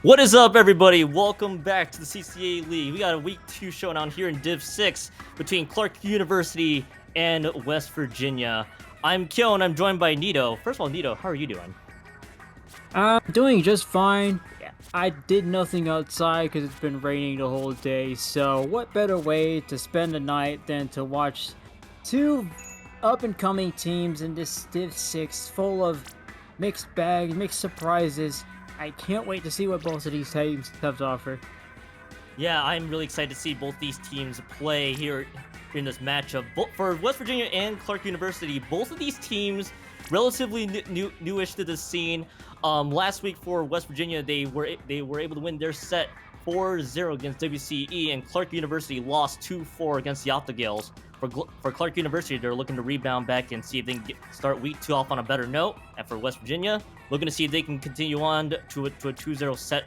What is up, everybody? Welcome back to the CCA League. We got a Week 2 showdown here in Div 6 between Clark University and West Virginia. I'm Kyo, and I'm joined by Nito. First of all, Nito, how are you doing? I'm doing just fine. Yeah. I did nothing outside because it's been raining the whole day, so what better way to spend the night than to watch two up-and-coming teams in this Div 6 full of mixed bags, mixed surprises. I can't wait to see what both of these teams have to offer. Yeah, I'm really excited to see both these teams play here in this matchup. For West Virginia and Clark University, both of these teams relatively newish to the scene. Last week for West Virginia, they were able to win their set 4-0 against WCE, and Clark University lost 2-4 against the Optigales. For Clark University, they're looking to rebound back and see if they can start week 2 off on a better note. And for West Virginia, looking to see if they can continue on to a 2-0 set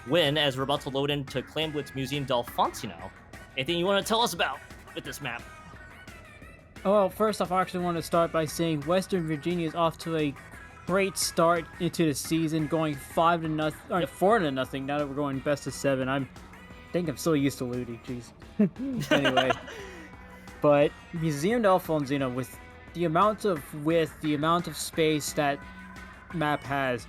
win as we're about to load into Clamblitz Museum del Fontino. Anything you want to tell us about with this map? Well, first off, I actually want to start by saying Western Virginia is off to a great start into the season, going 4-0 now that we're going best of 7. I think I'm still used to looting, jeez. Anyway, but Museum del Fontino, with the amount of width, the amount of space that map has,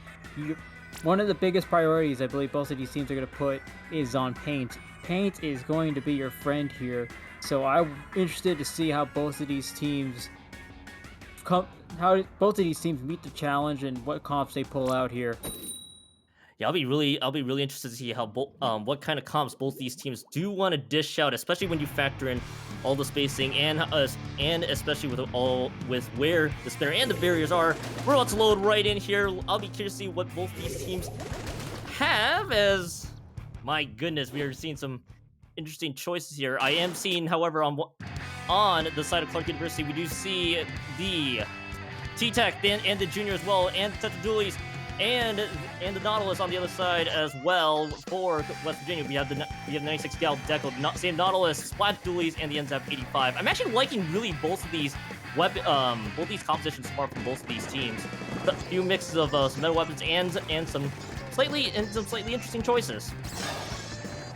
one of the biggest priorities I believe both of these teams are going to put is on paint. Paint is going to be your friend here, so I'm interested to see how both of these teams meet the challenge and what comps they pull out here. Yeah, I'll be really interested to see how what kind of comps both these teams do want to dish out, especially when you factor in all the spacing and especially with where the spinner and the barriers are. We're about to load right in here. I'll be curious to see what both these teams have. As my goodness, we are seeing some interesting choices here. I am seeing, however, on the side of Clark University, we do see the T-Tech and the Junior as well, and the Tetradulies and the Nautilus on the other side as well. For West Virginia, we have the 96 Gal Deco, same Nautilus, Splash Dualies, and the NZAP 85. I'm actually liking really both of these compositions so far from both of these teams. A few mixes of some metal weapons and some slightly interesting choices.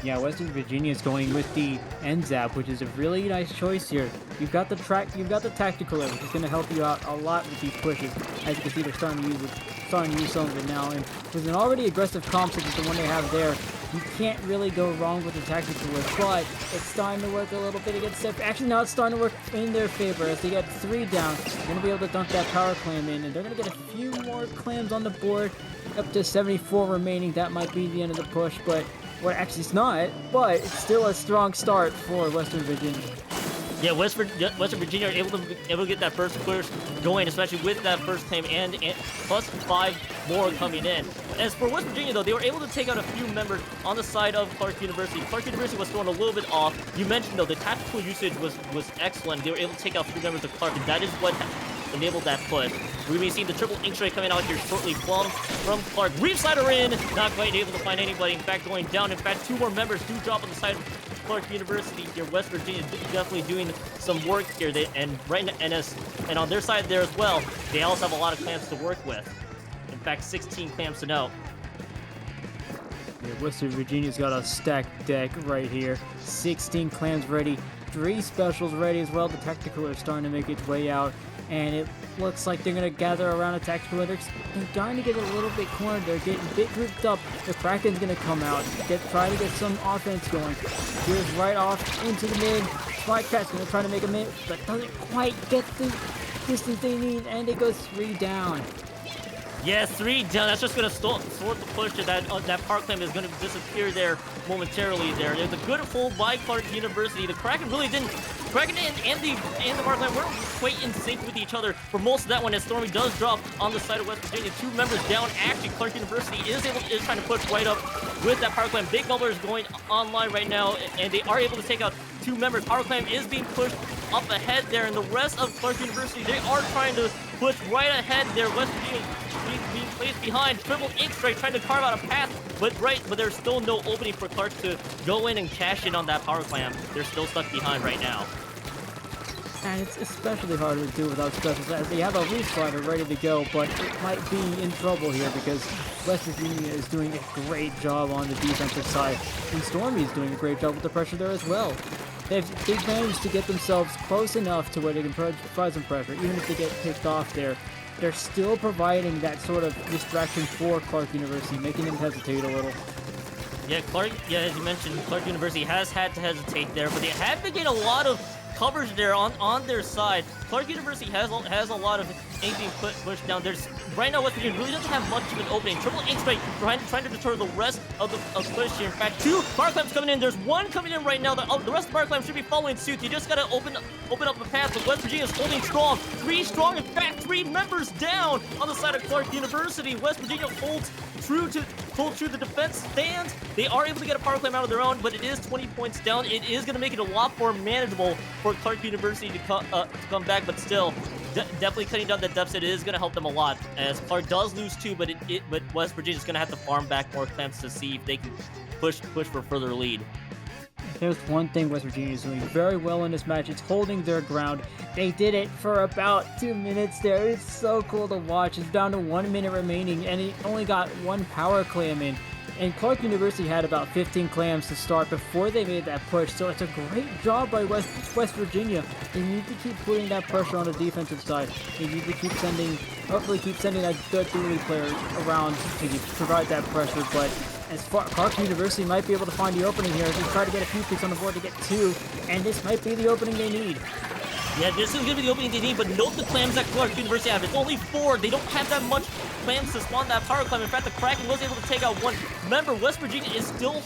Yeah, Western Virginia is going with the NZAP, which is a really nice choice here. You've got the tactical which is going to help you out a lot with these pushes. As you can see, they're starting to use some of it now. And with an already aggressive comp such as the one they have there, you can't really go wrong with the tactical whip, but it's starting to work a little bit against them. Actually, now it's starting to work in their favor as they get 3 down. They're going to be able to dunk that power clam in, and they're going to get a few more clams on the board. Up to 74 remaining. That might be the end of the push, but well, actually it's not, but it's still a strong start for Western Virginia. Yeah, Western Virginia are able to get that first push going, especially with that first claim and plus 5 more coming in. As for West Virginia, though, they were able to take out a few members on the side of Clark University. Clark University was throwing a little bit off. You mentioned, though, the tactical usage was excellent. They were able to take out 3 members of Clark, and that is what enabled that push. We're going to be seeing the triple ink strike coming out here shortly from Clark. Reef Slider in, not quite able to find anybody. In fact, going down. In fact, 2 more members do drop on the side of Clark University here. West Virginia definitely doing some work here. And on their side there as well, they also have a lot of clamps to work with. In fact, 16 clamps to note. Yeah, Western Virginia's got a stacked deck right here. 16 clams ready, 3 specials ready as well. The tactical are starting to make its way out, and it looks like they're going to gather around a tactical. They're trying to get a little bit cornered. They're getting a bit grouped up. The Kraken's going to come out, try to get some offense going. Here's right off into the mid. Smart Cat's going to try to make a mid, but doesn't quite get the distance they need, and it goes 3 down. Yeah, 3 down. That's just going to sort the push. That power clam is going to disappear there momentarily. There's a good hold by Clark University. The Kraken really didn't. Kraken and the power clam weren't quite in sync with each other for most of that one. As Stormy does drop on the side of West Virginia, 2 members down. Actually, Clark University is trying to push right up with that power clam. Big Bubble is going online right now, and they are able to take out 2 members. Power clam is being pushed up ahead there, and the rest of Clark University, they are trying to push right ahead there. West Virginia being placed behind. Triple ink strike trying to carve out a path, but there's still no opening for Clark to go in and cash in on that power clam. They're still stuck behind right now. And it's especially hard to do without specials, as they have a loose slider ready to go, but it might be in trouble here because West Virginia is doing a great job on the defensive side, and Stormy is doing a great job with the pressure there as well. They've managed to get themselves close enough to where they can provide some pressure, even if they get picked off there. They're still providing that sort of distraction for Clark University, making them hesitate a little. Yeah, Clark. Yeah, as you mentioned, Clark University has had to hesitate there, but they have been getting a lot of coverage there on their side. Clark University has a lot of ink being pushed down. There's right now West Virginia really doesn't have much of an opening. Triple ink strike trying to deter the rest of the push here. In fact, 2 bar clamps coming in. There's 1 coming in right now. The rest of the bar clamps should be following suit. You just gotta open up a path. But West Virginia is holding strong. 3 strong. In fact, 3 members down on the side of Clark University. West Virginia holds true to the defense stand. They are able to get a power clamp out of their own, but it is 20 points down. It is going to make it a lot more manageable for Clark University to come back, but still, definitely cutting down that deficit is going to help them a lot, as Clark does lose 2, but West Virginia is going to have to farm back more clamps to see if they can push for further lead. There's one thing West Virginia is doing very well in this match. It's holding their ground. They did it for about 2 minutes there. It's so cool to watch. It's down to 1 minute remaining, and it only got 1 power clam in. And Clark University had about 15 clams to start before they made that push. So it's a great job by West Virginia. They need to keep putting that pressure on the defensive side. They need to hopefully keep sending that duty player around to provide that pressure. But as far Clark University might be able to find the opening here. They try to get a few picks on the board to get 2, and this might be the opening they need. Yeah, this is going to be the opening they need, but note the clams that Clark University have. It's only 4. They don't have that much clams to spawn that power clam. In fact, the Kraken was able to take out 1. Remember, West Virginia is still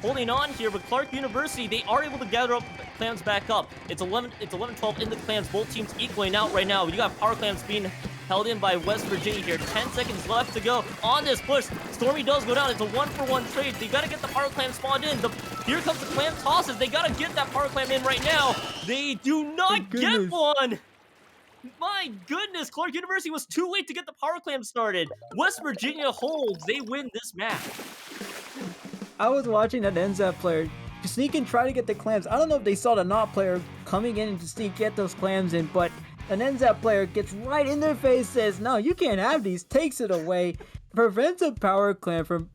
holding on here, but Clark University, they are able to gather up clams back up. It's 11-12 in the clams. Both teams equaling out right now. You got power clams being held in by West Virginia here. 10 seconds left to go on this push. Stormy does go down. It's a 1-for-1 trade. They got to get the power clam spawned in. Here comes the clam tosses. They got to get that power clam in right now. They do not get one. My goodness, Clark University was too late to get the power clam started. West Virginia holds. They win this match. I was watching that NZAP player sneak and try to get the clams. I don't know if they saw the Knot player coming in to sneak get those clams in, but an NZAP player gets right in their face, says, "No, you can't have these," takes it away, prevents a power clam from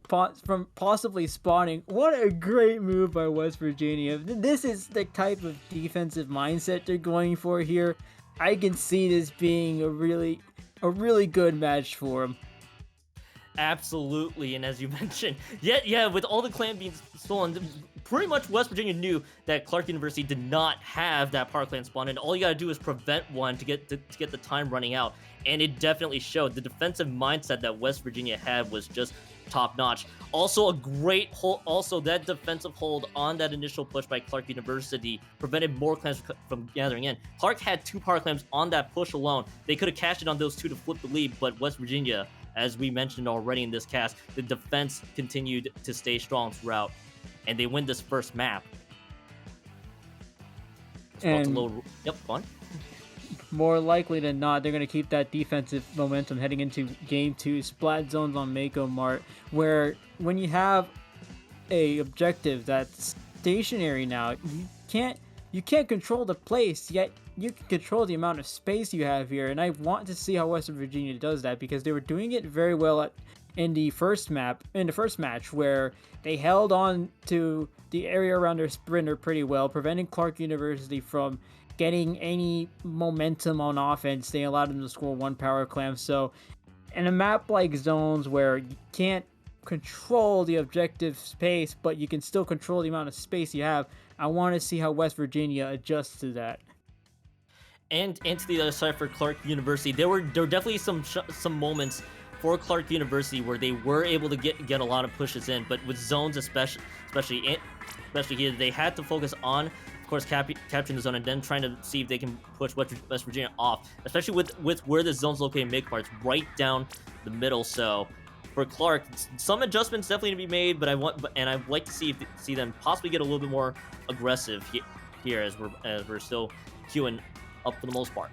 possibly spawning. What a great move by West Virginia. This is the type of defensive mindset they're going for here. I can see this being a really good match for them. Absolutely, and as you mentioned, yeah, with all the clam being stolen, pretty much West Virginia knew that Clark University did not have that power clam spawn, and all you gotta do is prevent one to get the time running out, and it definitely showed. The defensive mindset that West Virginia had was just top notch. Also, a great hold. Also, that defensive hold on that initial push by Clark University prevented more clams from gathering in. Clark had 2 power clams on that push alone. They could have cashed it on those 2 to flip the lead, but West Virginia, as we mentioned already in this cast, the defense continued to stay strong throughout, and they win this first map. And yep, on. More likely than not, they're going to keep that defensive momentum heading into Game 2, Splat Zones on Mako Mart, where when you have a objective that's stationary now, you can't control the place, yet you can control the amount of space you have here, and I want to see how Western Virginia does that, because they were doing it very well in the first match, where they held on to the area around their sprinter pretty well, preventing Clark University from getting any momentum on offense. They allowed them to score 1 power clam. So in a map like Zones, where you can't control the objective space, but you can still control the amount of space you have, I want to see how West Virginia adjusts to that. And to the other side for Clark University, there were definitely some moments for Clark University where they were able to get a lot of pushes in, but with Zones especially here, they had to focus on, of course, capturing the zone and then trying to see if they can push West Virginia off, especially with where the zone's located in Make Parts, right down the middle. So for Clark, some adjustments definitely to be made, but I'd like to see them possibly get a little bit more aggressive here as we're still queuing up for the most part.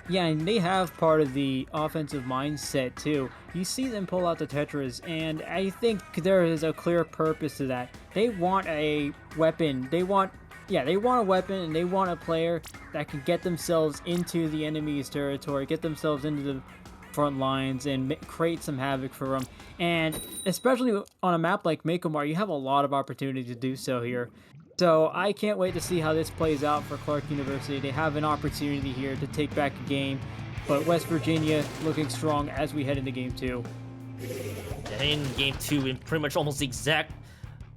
Yeah, and they have part of the offensive mindset too. You see them pull out the Tetras, and I think there is a clear purpose to that. They want a weapon. They want Yeah, they want a weapon and they want a player that can get themselves into the enemy's territory, get themselves into the front lines, and create some havoc for them. And especially on a map like Makomar, you have a lot of opportunity to do so here. So I can't wait to see how this plays out for Clark University. They have an opportunity here to take back a game, but West Virginia looking strong as we head into game two. In game two, in pretty much almost the exact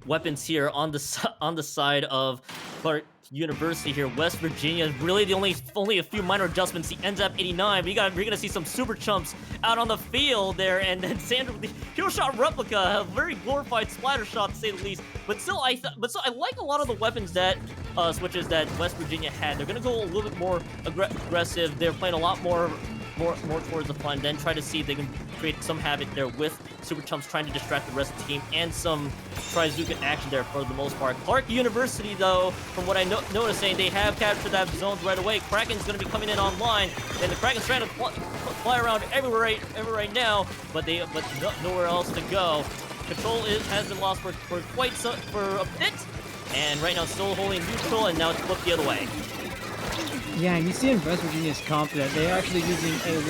weapons here on the side of Clark University here. West Virginia really the only a few minor adjustments. The ends up 89. We're gonna see some super chumps out on the field there, and then Sandra with the hero shot replica, a very glorified splatter shot to say the least. But still, I like a lot of the weapons that switches that West Virginia had. They're gonna go a little bit more aggressive. They're playing a lot more towards the front, then try to see if they can create some havoc there with Super Chumps trying to distract the rest of the team, and some Trizuka action there for the most part. Clark University, though, from what I noticing, they have captured that zone right away. Kraken's going to be coming in online, and the Kraken's trying to fly around everywhere right now, but nowhere else to go. Control has been lost for a bit, and right now still holding neutral, and now it's flipped the other way. Yeah, and you see in West Virginia's comp that they're actually using a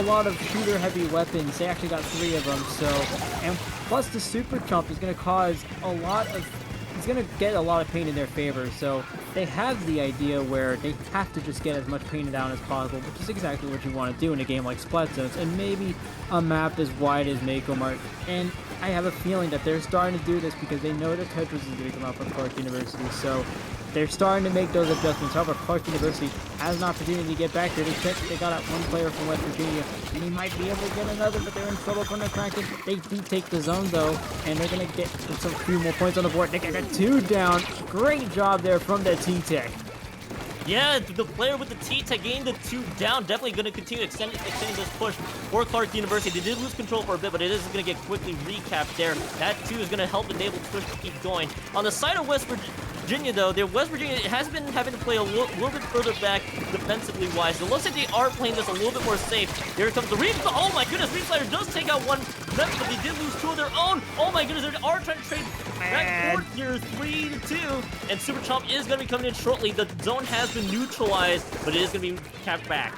lot of shooter-heavy weapons. They actually got 3 of them. So, and plus the Super Chump is going to cause it's going to get a lot of pain in their favor. So they have the idea where they have to just get as much pain down as possible, which is exactly what you want to do in a game like Splat Zones, and maybe a map as wide as Mako Mart. And I have a feeling that they're starting to do this because they know that Tetris is going to come out from Clark University. So they're starting to make those adjustments. However, Clark University has an opportunity to get back there. They got out one player from West Virginia, and they might be able to get another, but they're in trouble from the Kraken. They do take the zone, though, and they're going to get some few more points on the board. They got 2 down. Great job there from the T-Tech. Yeah, the player with the T-Tech getting the 2 down, definitely going to continue extending this push for Clark University. They did lose control for a bit, but it is going to get quickly recapped there. That 2 is going to help enable the push to keep going. On the side of West Virginia, though, West Virginia has been having to play a little bit further back defensively wise. It looks like they are playing this a little bit more safe. Here comes the Reef. Oh my goodness, Reef Slider does take out one member, but they did lose 2 of their own. Oh my goodness, they are trying to trade back and forth here, 3-2, and Super Chomp is going to be coming in shortly. The zone has been neutralized, but it is going to be capped back.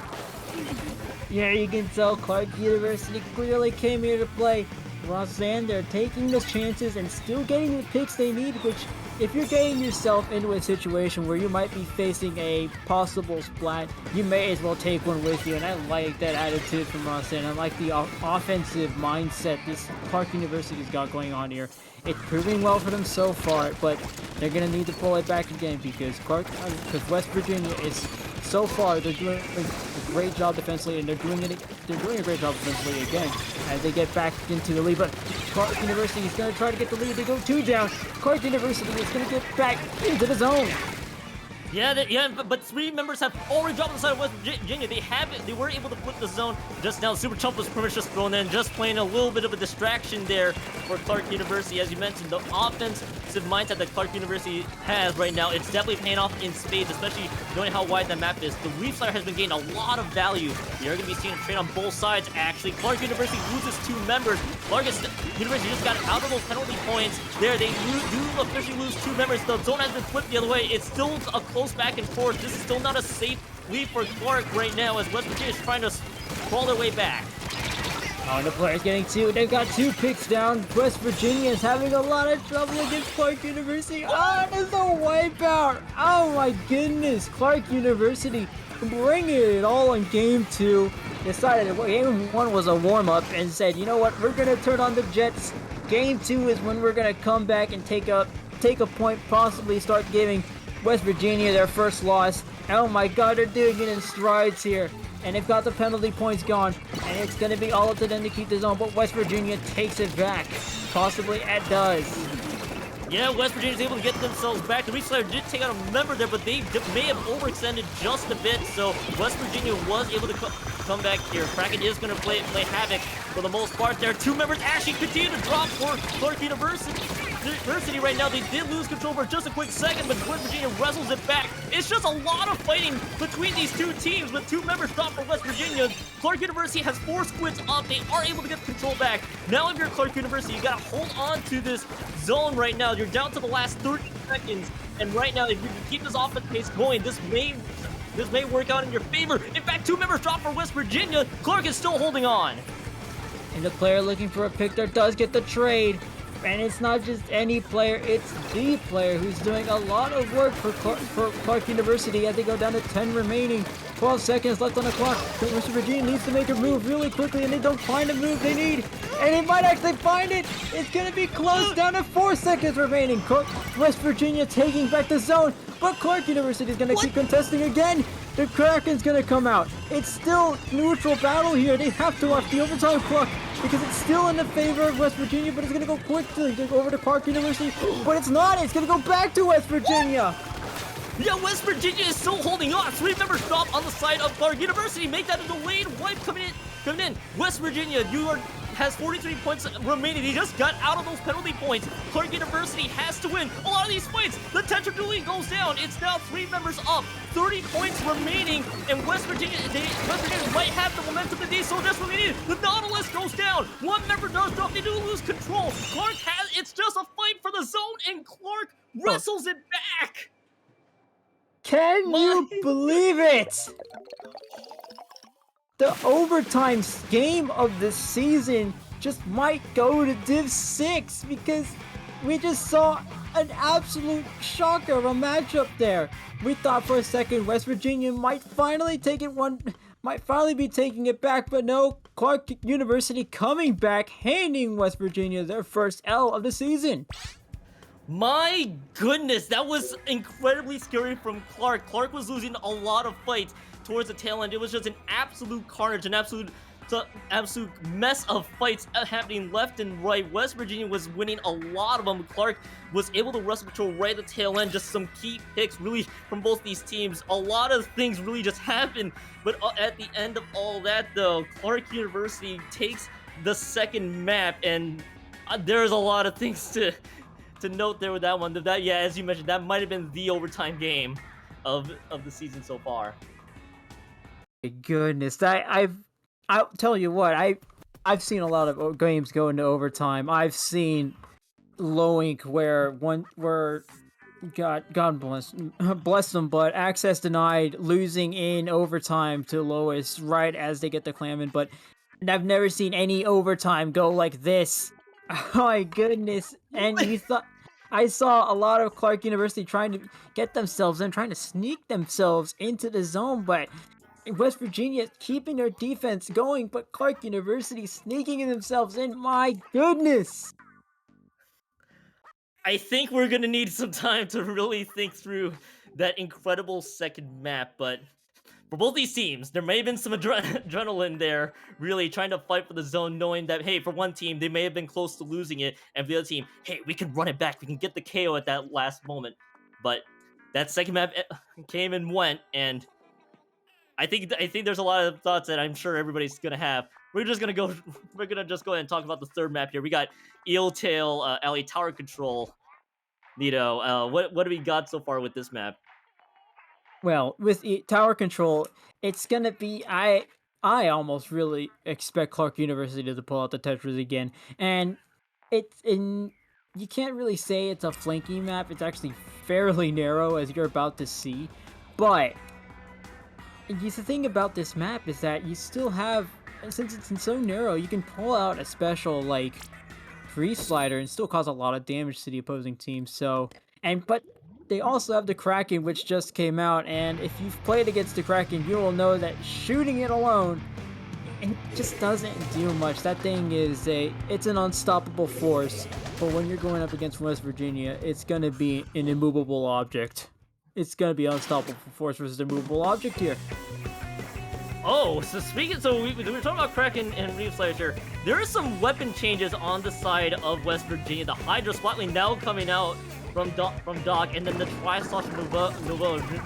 Yeah, you can tell Clark University clearly came here to play. Roseanne, they're taking the chances and still getting the picks they need, which, if you're getting yourself into a situation where you might be facing a possible splat, you may as well take one with you, and I like that attitude from Roseanne. I like the offensive mindset this Clark University's got going on here. It's proving well for them so far, but they're going to need to pull it back again because West Virginia is, so far, they're doing a great job defensively, and they're doing a great job defensively again as they get back into the lead. But Clark University is going to try to get the lead. They go 2 down. Clark University is going to get back into the zone. Yeah, but 3 members have already dropped on the side of West Virginia. They were able to flip the zone just now. Super Chump was pretty much just thrown in, just playing a little bit of a distraction there for Clark University. As you mentioned, the offensive mindset that Clark University has right now, it's definitely paying off in spades, especially knowing how wide that map is. The Reef Slider has been gaining a lot of value. You're going to be seeing a trade on both sides, actually. Clark University loses 2 members. Clark University just got out of those penalty points there. They do officially lose 2 members. The zone has been flipped the other way. It's still a close back and forth. This is still not a safe lead for Clark right now, as West Virginia is trying to crawl their way back. Oh, and the player's getting 2. They've got 2 picks down. West Virginia is having a lot of trouble against Clark University. Oh, there's a wipeout. Oh my goodness. Clark University bringing it all in game 2. Decided that game 1 was a warm-up and said, you know what, we're going to turn on the Jets. Game 2 is when we're going to come back and take a point, possibly start giving West Virginia their first loss. Oh my god, they're doing it in strides here. And they've got the penalty points gone. And it's going to be all up to them to keep the zone. But West Virginia takes it back. Possibly it does. Yeah, West Virginia is able to get themselves back. The Reef Slider did take out a member there, but they may have overextended just a bit. So West Virginia was able to come back here. Kraken is going to play havoc for the most part there. 2 members actually continue to drop for Clark University right now. They did lose control for just a quick second, but West Virginia wrestles it back. It's just a lot of fighting between these 2 teams with 2 members dropped for West Virginia. Clark University has 4 squids up. They are able to get control back. Now if you're Clark University, you got to hold on to this zone right now. You're down to the last seconds. And right now, if you can keep this offense pace going, this may work out in your favor. In fact, 2 members dropped for West Virginia. Clark is still holding on. And the player looking for a pick there does get the trade. And it's not just any player, it's the player who's doing a lot of work for Clark University as they go down to 10 remaining. 12 seconds left on the clock. West Virginia needs to make a move really quickly, and they don't find the move they need. And they might actually find it. It's going to be close down to 4 seconds remaining. West Virginia taking back the zone, but Clark University is going to keep contesting again. The Kraken's going to come out. It's still neutral battle here. They have to watch the overtime clock because it's still in the favor of West Virginia, but it's going to go quickly to go over to Clark University. But it's not. It's going to go back to West Virginia. Yeah, West Virginia is still holding on. 3 members drop on the side of Clark University. Make that a delayed wipe coming in. West Virginia, has 43 points remaining. He just got out of those penalty points. Clark University has to win a lot of these fights. The tension dueling goes down. It's now 3 members up, 30 points remaining, and West Virginia might have the momentum that they so desperately need. The Nautilus goes down. 1 member does drop. They do lose control. It's just a fight for the zone, and Clark wrestles it back. Can you believe it? The overtime game of the season just might go to Div 6 because we just saw an absolute shocker of a matchup there. We thought for a second West Virginia might finally be taking it back, but no, Clark University coming back, handing West Virginia their first L of the season. My goodness, that was incredibly scary from Clark. Clark was losing a lot of fights towards the tail end. It was just an absolute carnage, an absolute mess of fights happening left and right. West Virginia was winning a lot of them. Clark was able to wrestle control right at the tail end. Just some key picks really from both these teams. A lot of things really just happened. But at the end of all that though, Clark University takes the second map, and there's a lot of things to note there with that one. Yeah, as you mentioned, that might have been the overtime game of the season so far. My goodness, I'll tell you what, I've seen a lot of games go into overtime. I've seen Loink where God bless them, but access denied, losing in overtime to Lois right as they get the clam in. But I've never seen any overtime go like this. Oh my goodness! And I saw a lot of Clark University trying to get themselves in, trying to sneak themselves into the zone, but West Virginia keeping their defense going, but Clark University sneaking themselves in. My goodness! I think we're gonna need some time to really think through that incredible second map, but for both these teams, there may have been some adrenaline there, really trying to fight for the zone, knowing that, hey, for one team, they may have been close to losing it, and for the other team, hey, we can run it back, we can get the KO at that last moment. But that second map came and went, and I think there's a lot of thoughts that I'm sure everybody's gonna have. We're gonna just go ahead and talk about the third map here. We got Eel Tail Alley Tower Control. Nito, what do we got so far with this map? Well, with tower control, it's gonna be I almost really expect Clark University to pull out the Tetris again, and you can't really say it's a flanking map. It's actually fairly narrow, as you're about to see, but the thing about this map is that you still have, since it's so narrow, you can pull out a special like free slider and still cause a lot of damage to the opposing team. So, but they also have the Kraken, which just came out, and if you've played against the Kraken, you will know that shooting it alone, it just doesn't do much. That thing is it's an unstoppable force, but when you're going up against West Virginia, it's gonna be an immovable object. It's gonna be unstoppable force versus immovable object here. Oh, so we were talking about Kraken and Reef Slayer here. There are some weapon changes on the side of West Virginia. The Hydra Splatling now coming out from Doc, and then the Tri-Slash Nova,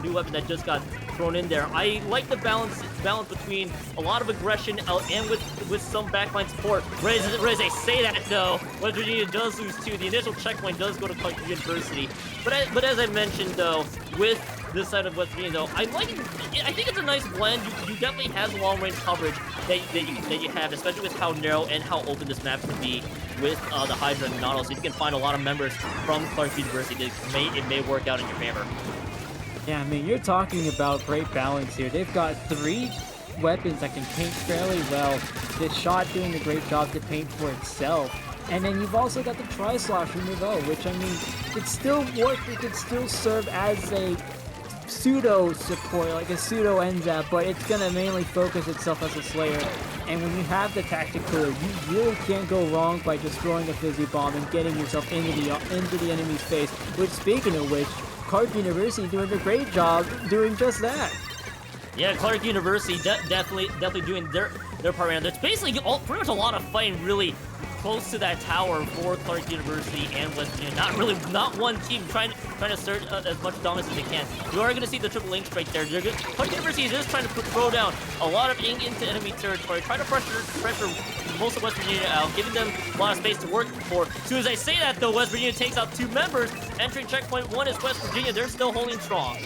new weapon that just got thrown in there. I like the balance between a lot of aggression and with some backline support. Whereas I say that though, West Virginia does lose too. The initial checkpoint does go to Clark University, but as I mentioned though, with this side of West Virginia, though. I think it's a nice blend. You definitely has long range coverage that you have, especially with how narrow and how open this map can be with the Hydra and Nautilus. So you can find a lot of members from Clark University. It may work out in your favor. Yeah, I mean, you're talking about great balance here. They've got 3 weapons that can paint fairly well. This shot doing a great job to paint for itself. And then you've also got the Tri-Slosh Removal, which, I mean, it still works. It could still serve as a pseudo support, like a pseudo NZAP, but it's going to mainly focus itself as a Slayer. And when you have the Tactical, you really can't go wrong by just throwing a Fizzy Bomb and getting yourself into the enemy's face. Which, speaking of which, Clark University doing a great job doing just that. Yeah, Clark University definitely doing their part right now. There's basically pretty much a lot of fighting really close to that tower for Clark University and West Virginia. Not one team trying to assert as much dominance as they can. You are going to see the triple link strike there. Clark University is just trying to throw down a lot of ink into enemy territory, trying to pressure most of West Virginia out, giving them a lot of space to work for. As soon as I say that, though, West Virginia takes out 2 members. Entering checkpoint 1 is West Virginia. They're still holding strong.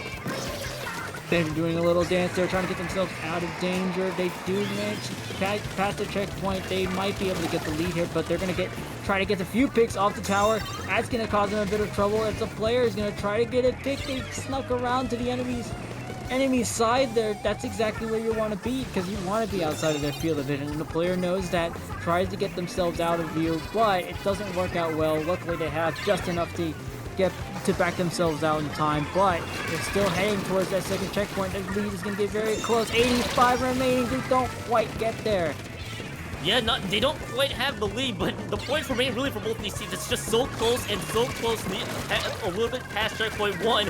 They're doing a little dance there, trying to get themselves out of danger. They do manage to pass the checkpoint. They might be able to get the lead here, but they're going to try to get a few picks off the tower. That's going to cause them a bit of trouble. If the player is going to try to get a pick, they snuck around to the enemy's side there. That's exactly where you want to be, because you want to be outside of their field of vision. And the player knows that, tries to get themselves out of view, but it doesn't work out well. Luckily, they have just enough to back themselves out in time, but they're still heading towards that second checkpoint. The lead is going to get very close. 85 remaining. They don't quite get there. Yeah, they don't quite have the lead, but the points remain really for both these teams. It's just so close and so close, a little bit past checkpoint 1.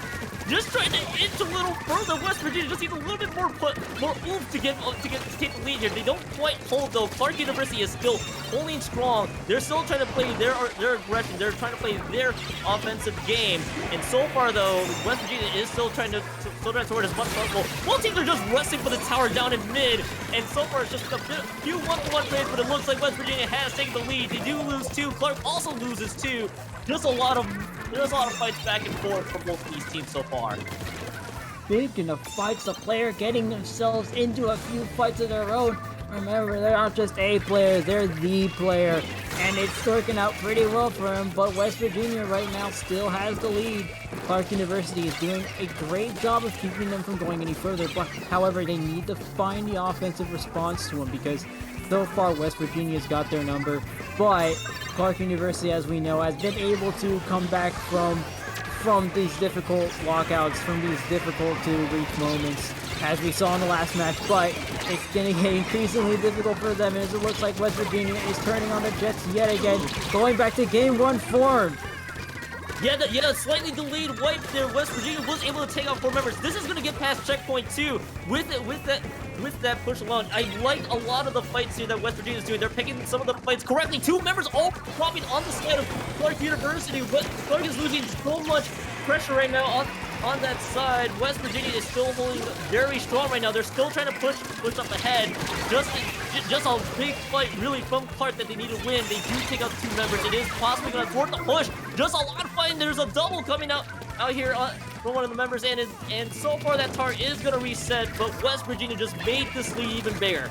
Just trying to inch a little further. West Virginia just needs a little bit more oomph to take the lead here. They don't quite hold, though. Clark University is still holding strong. They're still trying to play their aggression. They're trying to play their offensive game. And so far, though, West Virginia is still trying to sword as much as possible. Both teams are just wrestling for the tower down in mid. And so far, it's just a few one-to-one plays, but it looks like West Virginia has taken the lead. They do lose 2. Clark also loses 2. There's a lot of fights back and forth for both of these teams so far. Speaking of fights, the player getting themselves into a few fights of their own. Remember, they're not just a player, they're the player. And it's working out pretty well for him, but West Virginia right now still has the lead. Clark University is doing a great job of keeping them from going any further, but however, they need to find the offensive response to them, because so far West Virginia's got their number, but Clark University, as we know, has been able to come back from these difficult lockouts, from these difficult to reach moments, as we saw in the last match, but it's going to get increasingly difficult for them, as it looks like West Virginia is turning on the Jets yet again, going back to Game 1 form. Yeah, slightly delayed wipe there. West Virginia was able to take out 4 members. This is going to get past checkpoint 2 with that push alone. I like a lot of the fights here that West Virginia is doing. They're picking some of the fights correctly. 2 members all dropping on the side of Clark University. Clark is losing so much pressure right now on that side. West Virginia is still holding very strong right now. They're still trying to push up ahead. Just a big fight really from Clark that they need to win. They do take out 2 members. It is possibly going to thwart the push. Just a lot of fighting. There's a double coming out here from one of the members, and so far that tower is going to reset, but West Virginia just made this lead even bigger.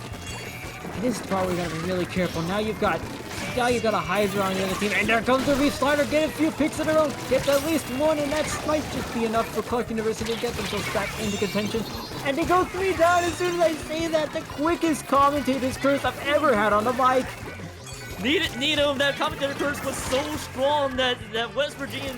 This is probably going to be really careful. Now you've got a Hydra on the other team, and there comes the Reslider. Get a few picks in a row, get at least 1, and that might just be enough for Clark University to get themselves back into contention. And they go 3 down. As soon as I say that, the quickest commentator's curse I've ever had on the mic. Need him. That commentator curse was so strong that West Virginia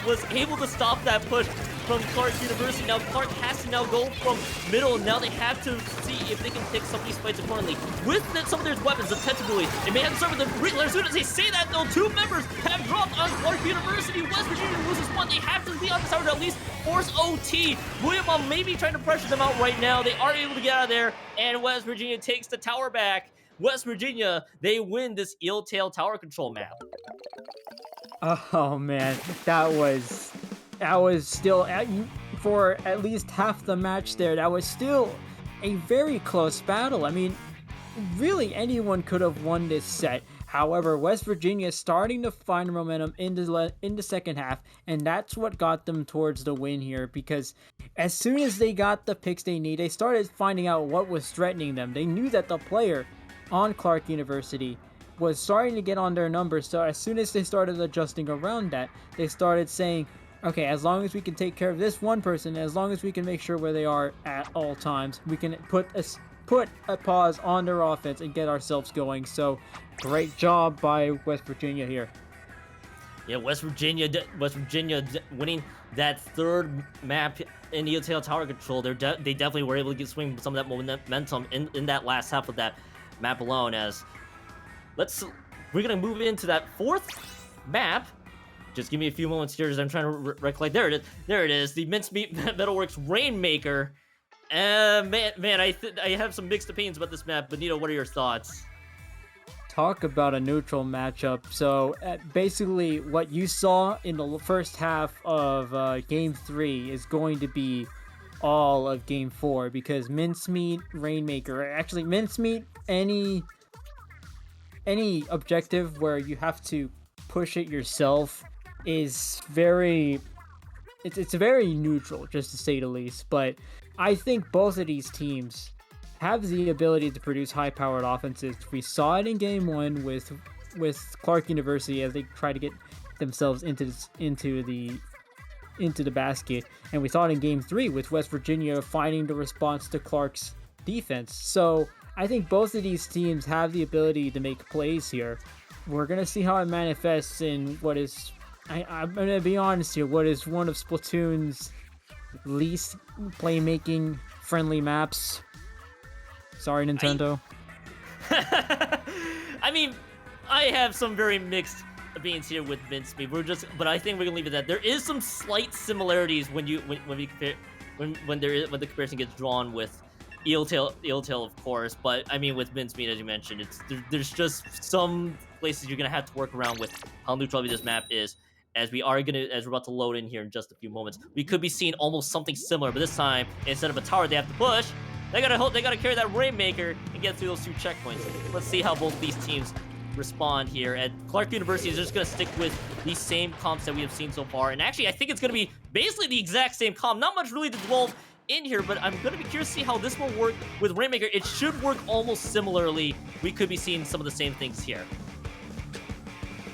was able to stop that push from Clark University. Now Clark has to now go from middle. Now they have to see if they can pick some of these fights accordingly. With some of their weapons, ostensibly, they may have to start with the Reaper. As soon as they say that, though, 2 members have dropped on Clark University. West Virginia loses 1. They have to be on the tower to at least force OT. William may be trying to pressure them out right now. They are able to get out of there, and West Virginia takes the tower back. West Virginia, they win this Eel-Tail tower control map. Oh man, that was still, for at least half the match there, that was still a very close battle. I mean, really anyone could have won this set. However, West Virginia is starting to find momentum in the second half, and that's what got them towards the win here. Because as soon as they got the picks they need, they started finding out what was threatening them. They knew that the player on Clark University was starting to get on their numbers. So as soon as they started adjusting around that, they started saying, okay, as long as we can take care of this one person, as long as we can make sure where they are at all times, we can put a pause on their offense and get ourselves going. So great job by West Virginia here. Yeah, West Virginia winning that third map in the Tail Tower Control. They definitely were able to swing some of that momentum in that last half of that map alone. As we're gonna move into that fourth map. Just give me a few moments here as I'm trying to recollect. There it is. There it is. The Mincemeat Metalworks Rainmaker. Man, I have some mixed opinions about this map. Benito, what are your thoughts? Talk about a neutral matchup. So basically, what you saw in the first half of Game 3 is going to be all of Game 4, because Mincemeat Rainmaker, actually Mincemeat, any objective where you have to push it yourself is very it's very neutral, just to say the least. But I think both of these teams have the ability to produce high-powered offenses. We saw it in Game 1 with Clark University as they try to get themselves into the basket, and we saw it in Game 3 with West Virginia finding the response to Clark's defense. So I think both of these teams have the ability to make plays here. We're gonna see how it manifests in what is, I'm gonna be honest here, what is one of Splatoon's least playmaking friendly maps. Sorry, Nintendo. I mean, I have some very mixed opinions here with Mincemeat. But I think we're gonna leave it at that. There is some slight similarities when we compare when the comparison gets drawn with Eel Tail, of course. But I mean, with Mincemeat, as you mentioned, there's just some places you're gonna have to work around with how neutral this map is. As we're about to load in here in just a few moments, we could be seeing almost something similar, but this time instead of a tower, they have to push. They gotta carry that Rainmaker and get through those 2 checkpoints. Let's see how both these teams respond here. And Clark University is just gonna stick with the same comps that we have seen so far. And actually, I think it's gonna be basically the exact same comp. Not much really to dwell in here, but I'm gonna be curious to see how this will work with Rainmaker. It should work almost similarly. We could be seeing some of the same things here.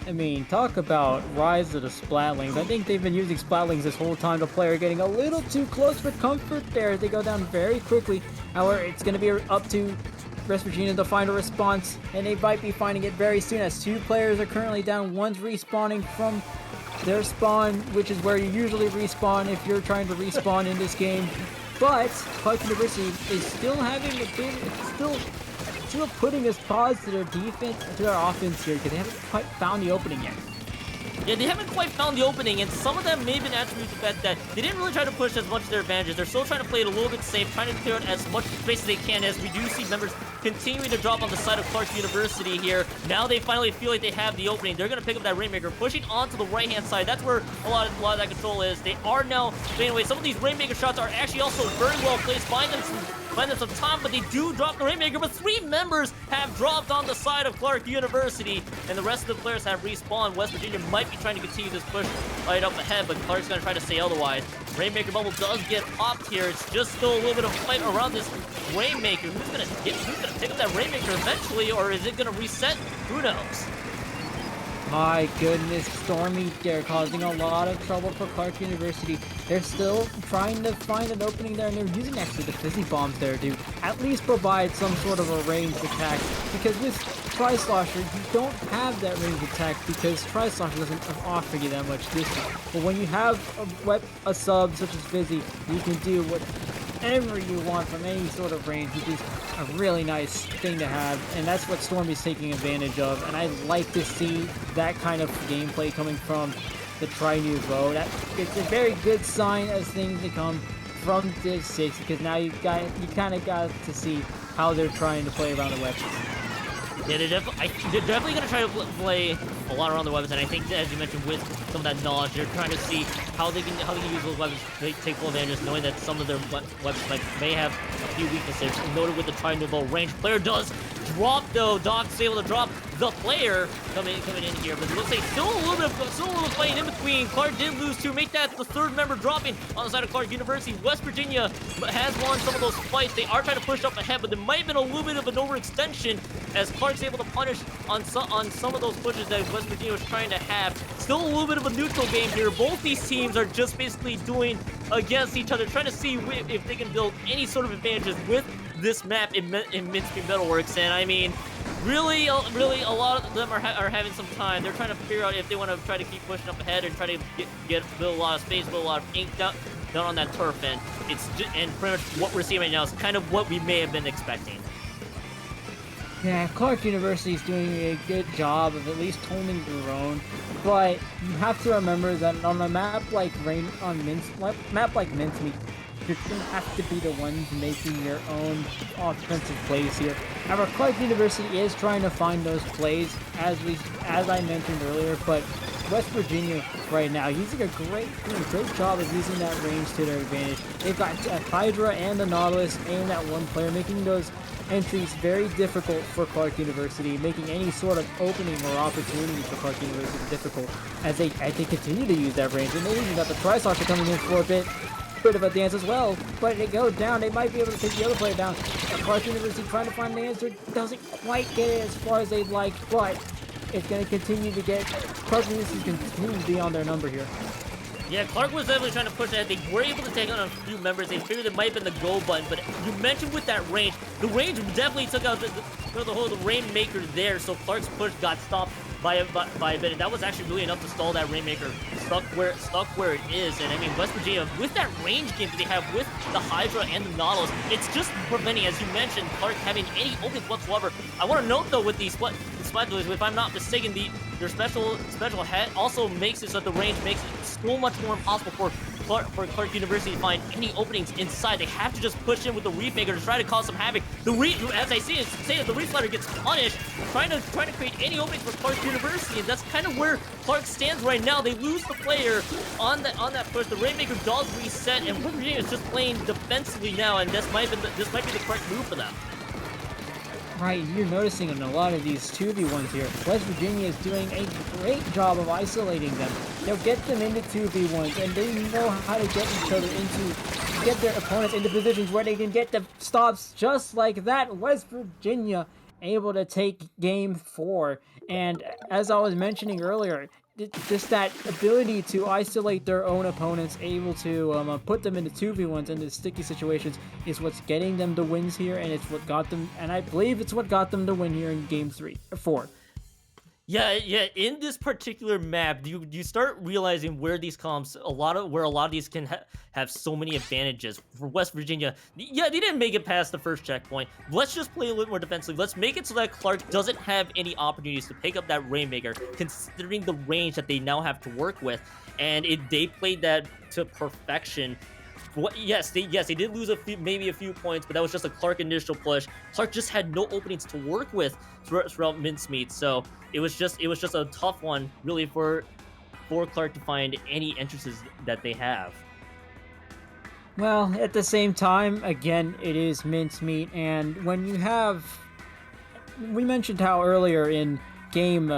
I mean, talk about rise of the Splatlings. I think they've been using Splatlings this whole time. The player getting a little too close for comfort there. They go down very quickly. However, it's going to be up to West Virginia to find a response, and they might be finding it very soon, as 2 players are currently down. One's respawning from their spawn, which is where you usually respawn if you're trying to respawn in this game. But Clark University is still having a bit, still putting us pause to their defense, to their offense here, because they haven't quite found the opening yet. Yeah, they haven't quite found the opening, and some of them may have been attributed to the fact that they didn't really try to push as much of their advantages. They're still trying to play it a little bit safe, trying to clear out as much space as they can, as we do see members continuing to drop on the side of Clark University here. Now they finally feel like they have the opening. They're going to pick up that Rainmaker, pushing onto the right-hand side. That's where a lot of that control is. They are now fading away. Some of these Rainmaker shots are actually also very well placed. Find them some time, but they do drop the Rainmaker. But 3 members have dropped on the side of Clark University, and the rest of the players have respawned. West Virginia might be trying to continue this push right up ahead, but Clark's going to try to say otherwise. Rainmaker bubble does get popped here. It's just still a little bit of a fight around this Rainmaker. Who's gonna pick up that Rainmaker eventually, or is it gonna reset? Who knows? My goodness, Stormy, they're causing a lot of trouble for Clark University. They're still trying to find an opening there, and they're using actually the fizzy bombs there to at least provide some sort of a ranged attack. Because with Tri-Slosher, you don't have that ranged attack, because Tri-Slosher doesn't offer you that much distance. But when you have a sub such as Fizzy, you can do whatever you want from any sort of range, which is a really nice thing to have, and that's what Stormy's taking advantage of. And I like to see that kind of gameplay coming from the Tri-Nouveau. It's a very good sign as things to come from Div 6, because now you kind of got to see how they're trying to play around the weapons. Yeah, they're definitely going to try to play a lot around the weapons, and I think, as you mentioned, with some of that knowledge, they're trying to see how they can use those weapons to take full advantage, knowing that some of their weapons may have a few weaknesses. Noted with the Tri-Nouveau range, player does drop though. Doc's able to drop the player coming in here. But it looks like still a little fighting in between. Clark did lose to make that the third member dropping on the side of Clark University. West Virginia has won some of those fights. They are trying to push up ahead, but there might have been a little bit of an overextension as Clark's able to punish on some of those pushes that West Virginia was trying to have. Still a little bit of a neutral game here. Both these teams are just basically doing against each other, trying to see if they can build any sort of advantages with this map in Mincemeat Metalworks. And I mean, really, a lot of them are having some time. They're trying to figure out if they want to try to keep pushing up ahead and try to build a lot of space, build a lot of ink down on that turf. And and pretty much what we're seeing right now is kind of what we may have been expecting. Yeah, Clark University is doing a good job of at least holding their own, but you have to remember that on a map like Mincemeat, you're going to have to be the ones making your own offensive plays here. However, Clark University is trying to find those plays, as I mentioned earlier, but West Virginia right now using a great job of using that range to their advantage. They've got Hydra and the Nautilus aimed at one player, making those entries very difficult for Clark University, making any sort of opening or opportunity for Clark University difficult as they continue to use that range. And they even got the Tri-Soccer coming in for a bit of a dance as well, but they go down. They might be able to take the other player down. Clark University trying to find the answer, doesn't quite get it as far as they'd like, but it's going to continue to get, Clark University continue to be on their number here. Yeah, Clark was definitely trying to push ahead. They were able to take on a few members. They figured it might have been the go button, but you mentioned with that range, the range definitely took out the Rainmaker there, so Clark's push got stopped by a bit, and that was actually really enough to stall that Rainmaker stuck where it is. And I mean, West Virginia, with that range game that they have with the Hydra and the Nautilus, it's just preventing, as you mentioned, Clark having any openings whatsoever. I want to note though, with these split if I'm not mistaken, their special hat also makes it so that the range makes it so much more impossible for Clark University to find any openings inside. They have to just push in with the Reef Maker to try to cause some havoc. As I say it, the Reef Slider gets punished, trying to create any openings for Clark University, and that's kind of where Clark stands right now. They lose the player on that push. The Rainmaker does reset, and West Virginia is just playing defensively now, and this might be the correct move for them. Right, you're noticing in a lot of these 2v1s here, West Virginia is doing a great job of isolating them. They'll get them into 2v1s, and they know how to get their opponents into positions where they can get the stops just like that. West Virginia able to take game 4, and as I was mentioning earlier, just that ability to isolate their own opponents, able to put them into 2v1s, into sticky situations, is what's getting them the wins here, and it's what got them, and I believe it's what got them the win here in game 4. Yeah. In this particular map, you start realizing where these comps, a lot of these can have so many advantages. For West Virginia, yeah, they didn't make it past the first checkpoint. Let's just play a little more defensively. Let's make it so that Clark doesn't have any opportunities to pick up that Rainmaker, considering the range that they now have to work with. And they played that to perfection. Yes, they did lose maybe a few points, but that was just a Clark initial push. Clark just had no openings to work with throughout Mincemeat, so it was just a tough one, really, for Clark to find any entrances that they have. Well, at the same time, again, it is Mincemeat, and when you have, we mentioned how earlier in game,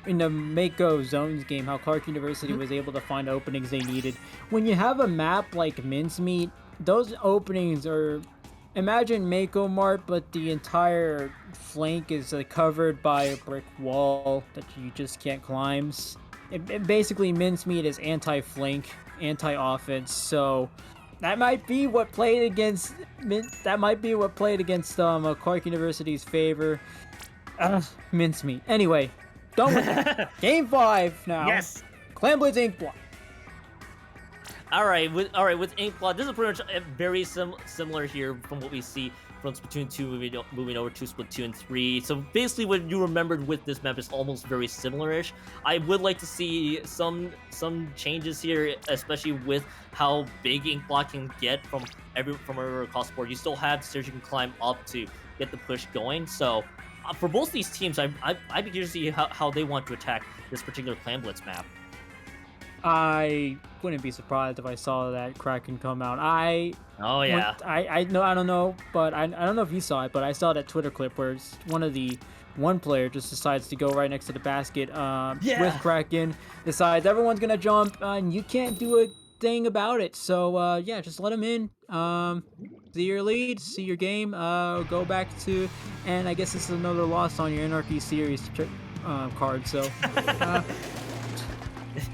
in the Mako Zones game, how Clark University was able to find openings they needed. When you have a map like Mincemeat, those openings are, imagine Mako Mart, but the entire flank is covered by a brick wall that you just can't climb. Basically, Mincemeat is anti-flank, anti-offense, so that might be what played against Clark University's favor. Mincemeat. Anyway, done with that. Game 5 now. Yes. Clanblades Inkblot. All right, with Inkblot, this is pretty much very similar here from what we see from Splatoon 2 moving over to Splatoon 3. So basically what you remembered with this map is almost very similar-ish. I would like to see some changes here, especially with how big Inkblot can get from everywhere across the board. You still have stairs you can climb up to get the push going. So for both these teams, I'd be curious to see how they want to attack this particular Clan Blitz map. I wouldn't be surprised if I saw that Kraken come out. Oh yeah. I know, I don't know, but I don't know if you saw it, but I saw that Twitter clip where one player just decides to go right next to the basket with Yeah. Kraken, decides everyone's gonna jump, and you can't do a thing about it. So yeah, just let him in. See your lead, see your game, go back to, and I guess this is another loss on your Anarchy series card. So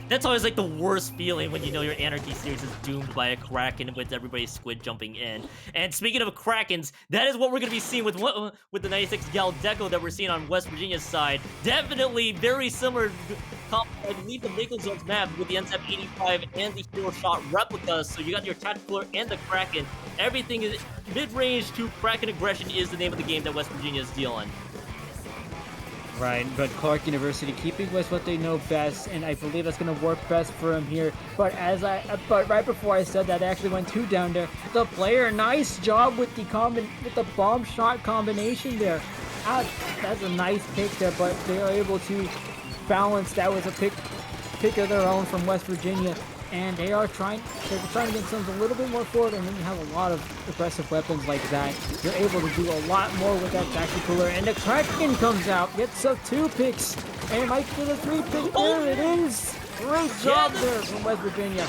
That's always like the worst feeling when you know your Anarchy series is doomed by a Kraken with everybody's squid jumping in. And speaking of Krakens, that is what we're going to be seeing with the 96 Gal Deco that we're seeing on West Virginia's side. Definitely very similar. I believe the Nickel Zones map with the NSAP 85 and the Hero Shot replicas. So you got your Tactical and the Kraken. Everything is mid-range to Kraken aggression is the name of the game that West Virginia is dealing. right, but Clark University keeping with what they know best, and I believe that's going to work best for him here. But but right before I said that, I actually went 2 down there. The player, nice job with the bomb shot combination there. That's a nice pick there, but they are able to balance. That was a pick of their own from West Virginia, and they're trying to get themselves a little bit more forward. And when you have a lot of aggressive weapons like that, you're able to do a lot more with that tactical. And the Kraken comes out, gets up 2 picks, and it might get a 3 pick. There it is. Great job there from West Virginia.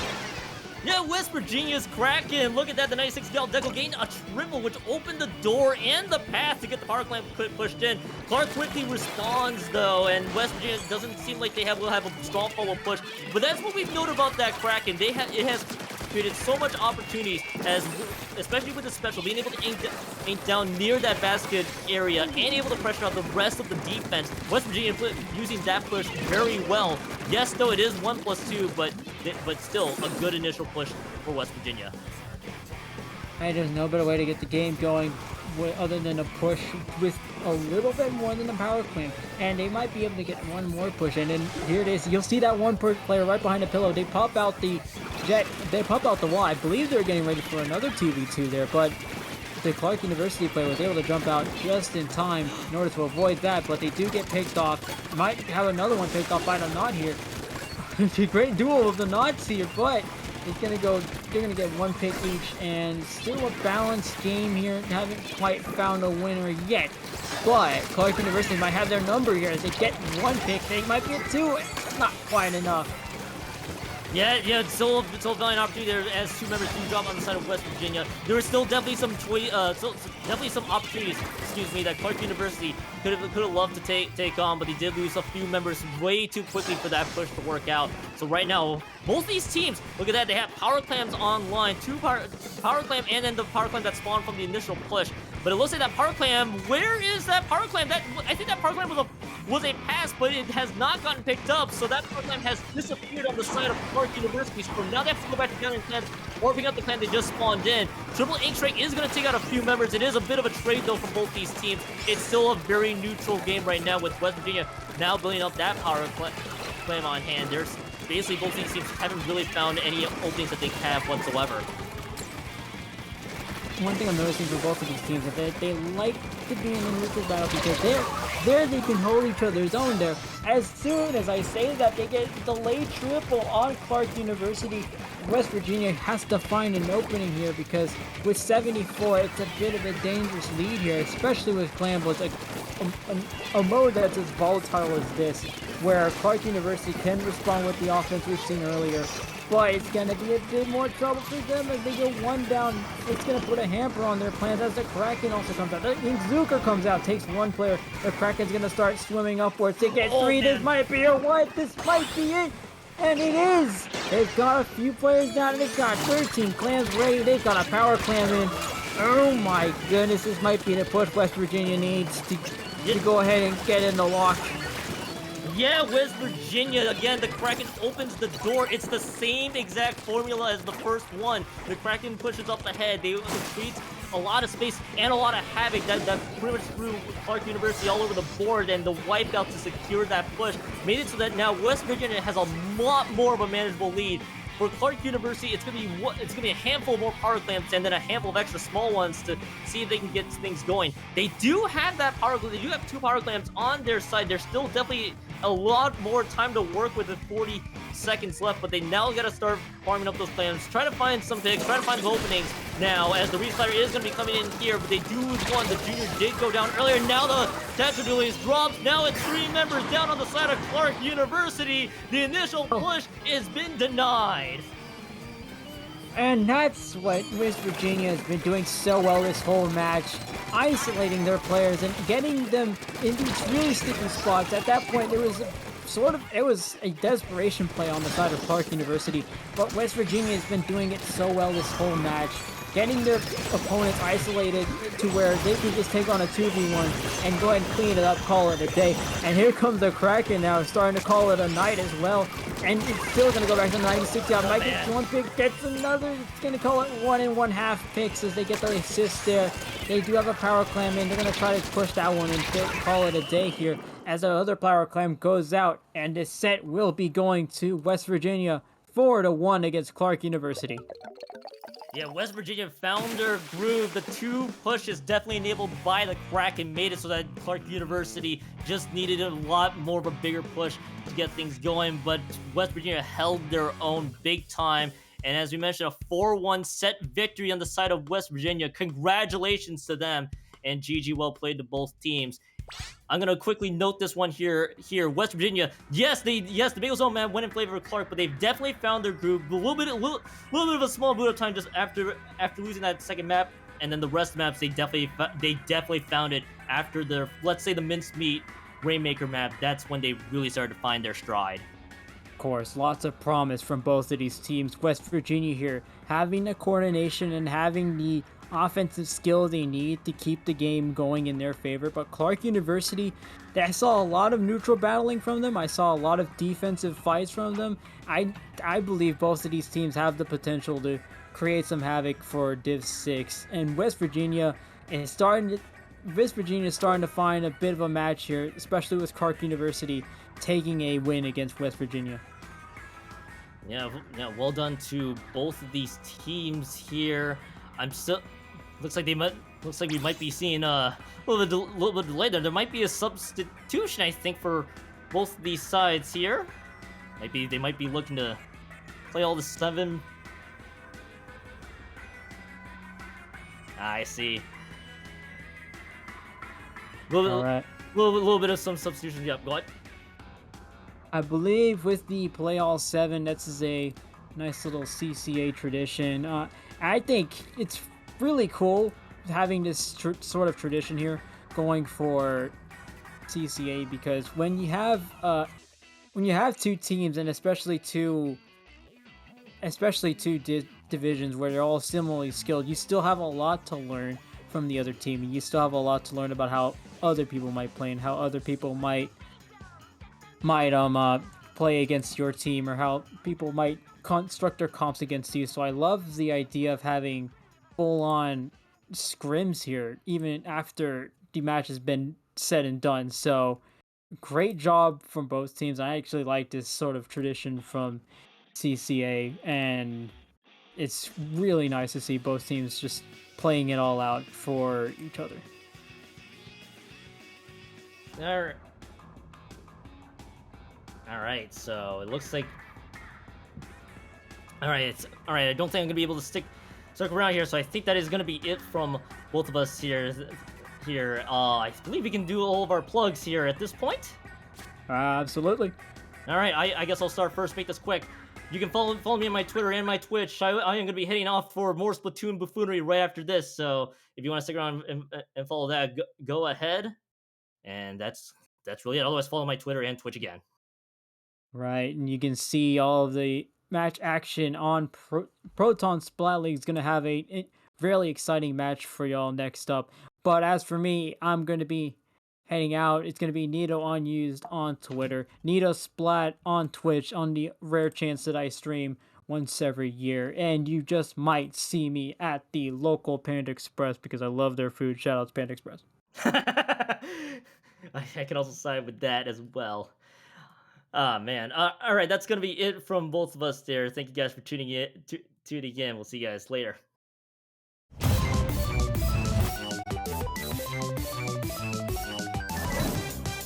Yeah, West Virginia's Kraken. Look at that. The 96 Gal Deco gained a triple, which opened the door and the path to get the power clamp pushed in. Clark quickly responds, though, and West Virginia doesn't seem like will have a strong follow push. But that's what we've noted about that Kraken. It has created so much opportunities, especially with the special, being able to aim down near that basket area and able to pressure out the rest of the defense. West Virginia using that push very well. Yes, though, it is 1+2, but still a good initial push for West Virginia. Hey, there's no better way to get the game going other than a push with a little bit more than the power clamp, and they might be able to get one more push. And then here it is. You'll see that one player right behind the pillow. They pop out the jet. They pop out the wall. I believe they're getting ready for another 2v2 there, but the Clark University player was able to jump out just in time in order to avoid that. But they do get picked off. Might have another one picked off by the Knot here. It's a great duel of the Knots here, but they're gonna get 1 pick each, and still a balanced game here. Haven't quite found a winner yet, but Clark University might have their number here as they get 1 pick. They might get 2. It's not quite enough. Yeah, it's still a valiant opportunity there as 2 members do drop on the side of West Virginia. There are still definitely definitely some opportunities, that Clark University could have loved to take on, but they did lose a few members way too quickly for that push to work out. So right now, both these teams, look at that, they have power clams online, 2 power clam, and then the power clam that spawned from the initial push. But it looks like that power clam, where is that power clam? I think that power clam was a pass, but it has not gotten picked up, so that power clam has disappeared on the side of Clark University. So now they have to go back to counter clans or pick up the clan they just spawned in. Triple Ink Strike is going to take out a few members. It is a bit of a trade, though, for both these teams. It's still a very neutral game right now with West Virginia now building up that power clam on hand. There's basically both these teams haven't really found any openings that they have whatsoever. One thing I'm noticing for both of these teams is that they like to be in a neutral battle because there they can hold each other's own there. As soon as I say that, they get delayed triple on Clark University. West Virginia has to find an opening here because with 74, it's a bit of a dangerous lead here, especially with Clambo. It's a mode that's as volatile as this, where Clark University can respond with the offense we've seen earlier. But it's going to be a bit more trouble for them as they go 1 down. It's going to put a hamper on their plans as the Kraken also comes out. The Zucker comes out, takes 1 player. The Kraken's going to start swimming upwards to get 3. This might be a what? This might be it. And it is. They've got a few players down, and they've got 13 clans ready. They've got a power clan in. Oh my goodness, this might be the push West Virginia needs to go ahead and get in the lock. Yeah, West Virginia, again, the Kraken opens the door. It's the same exact formula as the first one. The Kraken pushes up ahead. They create a lot of space and a lot of havoc that pretty much threw Clark University all over the board, and the wipeout to secure that push made it so that now West Virginia has a lot more of a manageable lead. For Clark University, it's gonna be a handful more power clamps and then a handful of extra small ones to see if they can get things going. They do have that power clamp. They do have 2 power clamps on their side. There's still definitely a lot more time to work with at 40 seconds left, but they now got to start farming up those clams, try to find some picks, try to find some openings now, as the resupply is going to be coming in here, but they do lose one. The junior did go down earlier. Now the tactical duelist drops. Now it's 3 members down on the side of Clark University. The initial push has been denied. And that's what West Virginia has been doing so well this whole match, isolating their players and getting them in these really sticky spots. At that point, it was a desperation play on the side of Clark University, but West Virginia has been doing it so well this whole match, getting their opponents isolated to where they can just take on a 2v1 and go ahead and clean it up, call it a day. And here comes the Kraken now, starting to call it a night as well. And it's still going to go back to 90-60 out. Mike gets one pick, gets another. It's going to call it 1 1/2 picks as they get the assist there. They do have a power clam in. They're going to try to push that one and call it a day here as the other power clam goes out. And this set will be going to West Virginia 4-1 against Clark University. Yeah, West Virginia found their groove. The 2 push is definitely enabled by the Kraken, made it so that Clark University just needed a lot more of a bigger push to get things going, but West Virginia held their own big time. And as we mentioned, a 4-1 set victory on the side of West Virginia. Congratulations to them, and GG, well played to both teams. I'm gonna quickly note this one here. West Virginia, yes, the Bagel Zone man went in favor of Clark, but they've definitely found their groove. A little bit of a small boot up time just after losing that second map, and then the rest of the maps they definitely found it after their, let's say, the mincemeat Rainmaker map. That's when they really started to find their stride. Of course, lots of promise from both of these teams. West Virginia here having the coordination and having the offensive skill they need to keep the game going in their favor, but Clark University, I saw a lot of neutral battling from them. I saw a lot of defensive fights from them. I believe both of these teams have the potential to create some havoc for Div 6, and West Virginia is starting to find a bit of a match here, especially with Clark University taking a win against West Virginia. Yeah, well done to both of these teams here. Looks like we might be seeing a little bit delayed there. There might be a substitution, I think, for both of these sides here. They might be looking to play all the 7. I see. Little bit of some substitutions. Yep, go ahead. I believe with the play all 7, this is a nice little CCA tradition. I think it's really cool having this sort of tradition here going for CCA, because when you have 2 teams, and especially two divisions where they're all similarly skilled, you still have a lot to learn from the other team. You still have a lot to learn about how other people might play and how other people might play against your team, or how people might construct their comps against you. So I love the idea of having full-on scrims here, even after the match has been said and done. So great job from both teams. I actually like this sort of tradition from CCA, and it's really nice to see both teams just playing it all out for each other. All right, so it looks like. All right. I don't think I'm gonna be able to stick around here, so I think that is gonna be it from both of us here. I believe we can do all of our plugs here at this point. Absolutely. All right, I guess I'll start first. Make this quick. You can follow me on my Twitter and my Twitch. I am going to be heading off for more Splatoon buffoonery right after this. So if you want to stick around and follow that, go ahead. And that's really it. Otherwise, follow my Twitter and Twitch again. Right, and you can see all of the match action on Proton Splat League. Is going to have a really exciting match for y'all next up. But as for me, I'm going to be heading out. It's going to be Nito Unused on Twitter, Nito Splat on Twitch, on the rare chance that I stream once every year. And you just might see me at the local Panda Express because I love their food. Shout out to Panda Express. I can also side with that as well. Ah, man. All right, that's going to be it from both of us there. Thank you guys for tuning in. We'll see you guys later.